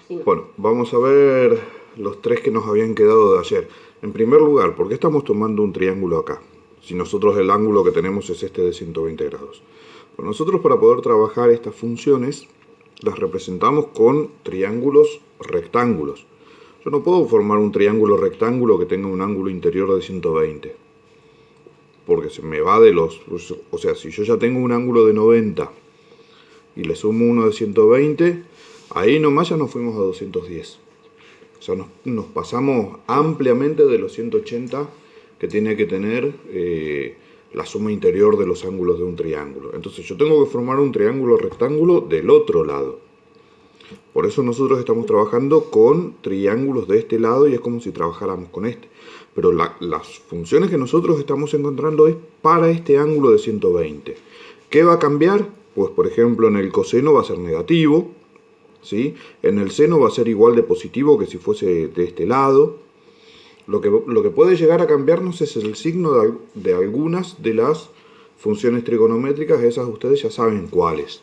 Bueno, vamos a ver los tres que nos habían quedado de ayer. En primer lugar, ¿por qué estamos tomando un triángulo acá? Si nosotros el ángulo que tenemos es este de 120 grados. Pues nosotros, para poder trabajar estas funciones las representamos con triángulos rectángulos. Yo no puedo formar un triángulo rectángulo que tenga un ángulo interior de 120. Porque se me va de los... O sea, si yo ya tengo un ángulo de 90 y le sumo uno de 120, ahí nomás ya nos fuimos a 210. O sea, nos pasamos ampliamente de los 180 que tiene que tener la suma interior de los ángulos de un triángulo. Entonces yo tengo que formar un triángulo rectángulo del otro lado. Por eso nosotros estamos trabajando con triángulos de este lado y es como si trabajáramos con este. Pero las funciones que nosotros estamos encontrando es para este ángulo de 120. ¿Qué va a cambiar? Pues por ejemplo en el coseno va a ser negativo, ¿sí? En el seno va a ser igual de positivo que si fuese de este lado. Lo que puede llegar a cambiarnos es el signo de algunas de las funciones trigonométricas, esas ustedes ya saben cuáles.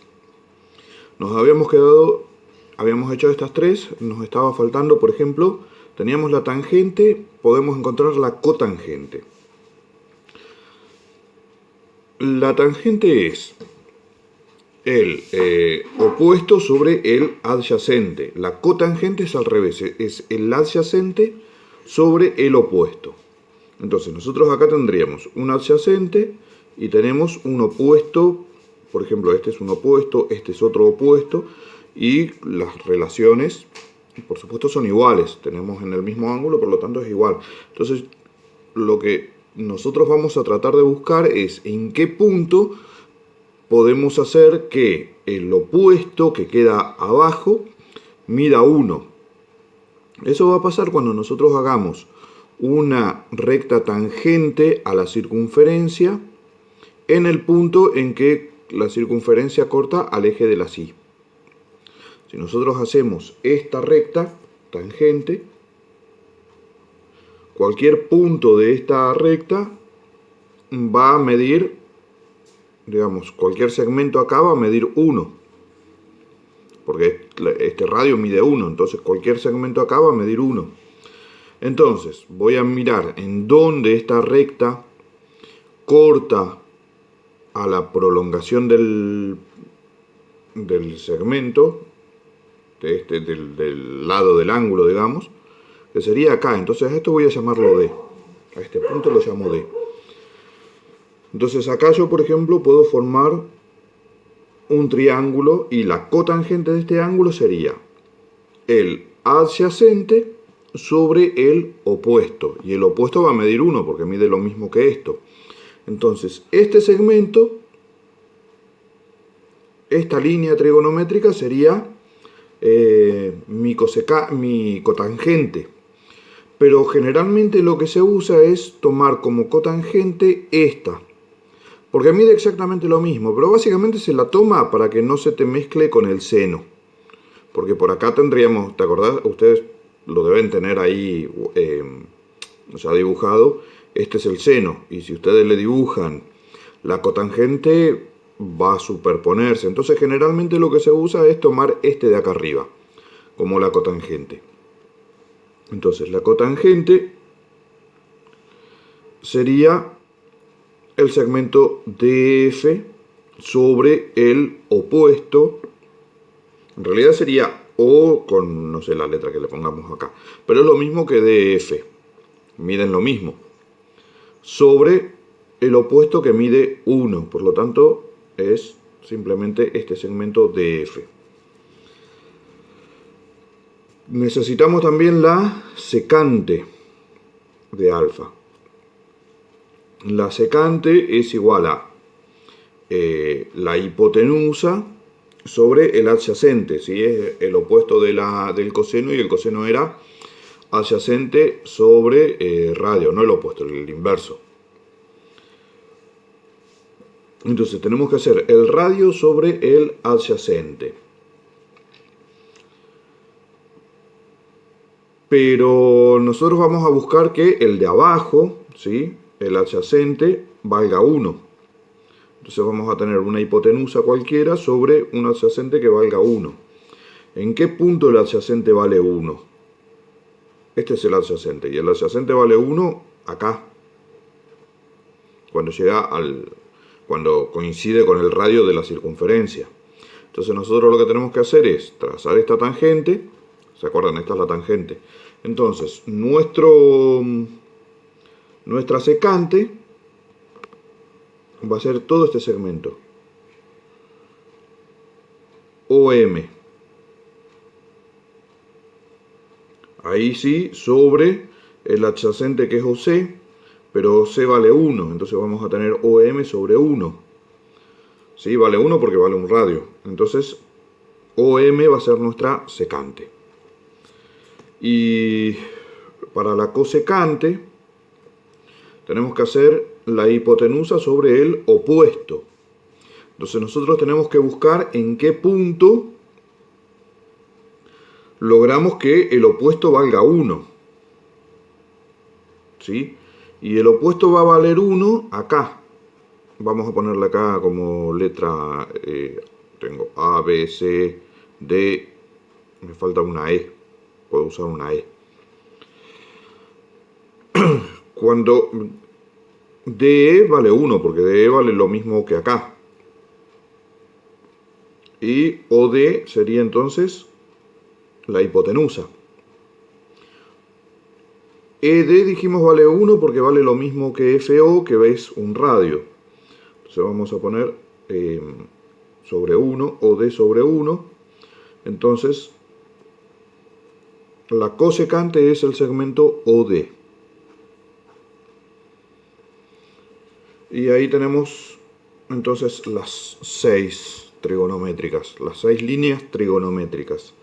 Habíamos hecho estas tres, nos estaba faltando, por ejemplo, teníamos la tangente, podemos encontrar la cotangente. La tangente es el opuesto sobre el adyacente. La cotangente es al revés, es el adyacente sobre el opuesto. Entonces nosotros acá tendríamos un adyacente y tenemos un opuesto. Por ejemplo, este es un opuesto, este es otro opuesto, y las relaciones, por supuesto, son iguales. Tenemos en el mismo ángulo, por lo tanto es igual. Entonces, lo que nosotros vamos a tratar de buscar es en qué punto podemos hacer que el opuesto que queda abajo mida 1. Eso va a pasar cuando nosotros hagamos una recta tangente a la circunferencia en el punto en que la circunferencia corta al eje de la Y. Si nosotros hacemos esta recta tangente, cualquier punto de esta recta va a medir, digamos, cualquier segmento acá va a medir 1. Porque este radio mide 1, entonces cualquier segmento acá va a medir 1. Entonces, voy a mirar en dónde esta recta corta a la prolongación del segmento, del lado del ángulo, digamos, que sería acá. Entonces a esto voy a llamarlo D. A este punto lo llamo D. Entonces acá yo, por ejemplo, puedo formar un triángulo y la cotangente de este ángulo sería el adyacente sobre el opuesto. Y el opuesto va a medir 1 porque mide lo mismo que esto. Entonces este segmento, esta línea trigonométrica sería mi cotangente. Pero generalmente lo que se usa es tomar como cotangente esta, porque mide exactamente lo mismo, pero básicamente se la toma para que no se te mezcle con el seno. Porque por acá tendríamos, ¿te acordás? Ustedes lo deben tener ahí ya dibujado. Este es el seno, y si ustedes le dibujan la cotangente, va a superponerse. Entonces generalmente lo que se usa es tomar este de acá arriba como la cotangente. Entonces la cotangente sería el segmento DF sobre el opuesto. En realidad sería O con, no sé, la letra que le pongamos acá, pero es lo mismo que DF, miden lo mismo, sobre el opuesto que mide 1, por lo tanto es simplemente este segmento DF. Necesitamos también la secante de alfa. La secante es igual a la hipotenusa sobre el adyacente, ¿sí? Es el opuesto del coseno, y el coseno era adyacente sobre radio, no el opuesto, el inverso. Entonces tenemos que hacer el radio sobre el adyacente. Pero nosotros vamos a buscar que el de abajo, ¿sí?, el adyacente, valga 1. Entonces vamos a tener una hipotenusa cualquiera sobre un adyacente que valga 1. ¿En qué punto el adyacente vale 1? Este es el adyacente, y el adyacente vale 1 acá, cuando coincide con el radio de la circunferencia. Entonces nosotros lo que tenemos que hacer es trazar esta tangente. ¿Se acuerdan? Esta es la tangente. Entonces, nuestra secante va a ser todo este segmento. OM. Ahí sí, sobre el adyacente que es OC, pero OC vale 1. Entonces vamos a tener OM sobre 1. ¿Sí? Vale 1 porque vale un radio. Entonces, OM va a ser nuestra secante. Y para la cosecante tenemos que hacer la hipotenusa sobre el opuesto. Entonces nosotros tenemos que buscar en qué punto logramos que el opuesto valga 1. ¿Sí? Y el opuesto va a valer 1 acá. Vamos a ponerle acá como letra, tengo A, B, C, D, me falta una E. Puedo usar una E. Cuando DE vale 1, porque DE vale lo mismo que acá. Y OD sería entonces la hipotenusa. ED dijimos vale 1 porque vale lo mismo que FO, que es un radio. Entonces vamos a poner sobre 1, OD sobre 1. Entonces la cosecante es el segmento OD. Y ahí tenemos entonces las 6 trigonométricas, las 6 líneas trigonométricas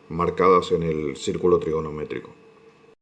marcadas en el círculo trigonométrico.